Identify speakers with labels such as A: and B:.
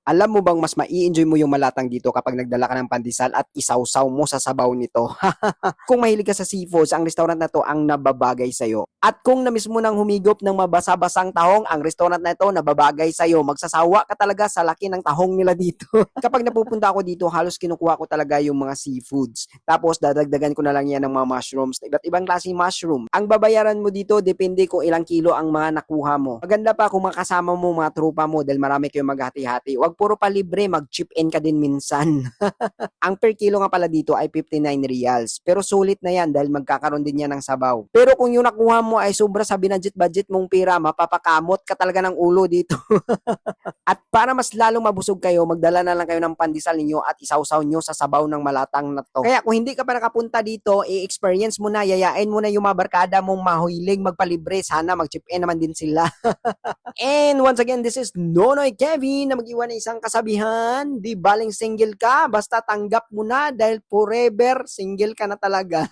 A: Alam mo bang mas mai-enjoy mo yung malatang dito kapag nagdala ka ng pandesal at isawsaw mo sa sabaw nito? Kung mahilig ka sa seafoods, ang restaurant na to ang nababagay sa'yo. At kung namiss mo nang humigop ng mabasa-basang tahong, ang restaurant na ito nababagay sa'yo. Magsasawa ka talaga sa laki ng tahong nila dito. Kapag napupunta ako dito, halos kinukuha ko talaga yung mga seafoods. Tapos dadagdagan ko na lang yan ng mga mushrooms, iba't ibang klaseng mushroom. Ang babayaran mo dito depende kung ilang kilo ang mga nakuha mo. Maganda pa kung makasama mo mga tropa mo dahil marami kayong maghati-hati. Huwag puro pa libre, mag-chip in ka din minsan. Ang per kilo nga pala dito ay 59 reals. Pero sulit na yan dahil magkakaroon din yan ng sabaw. Pero kung yung nakuha mo ay sobra sa binadget-budget mong pera, mapapakamot ka talaga ng ulo dito. At para mas lalong mabusog kayo, magdala na lang kayo ng pandesal ninyo at isawsaw nyo sa sabaw ng malatang na to. Kaya kung hindi ka pa nakapunta dito, i-experience mo na, yayain mo na yung mga barkada mong mahilig magpalibre. Sana mag-chip in naman din sila. And once again, this is Nonoy Kevin na mag-iwan ng isang kasabihan. Di baling single ka, basta tanggap mo na dahil forever single ka na talaga.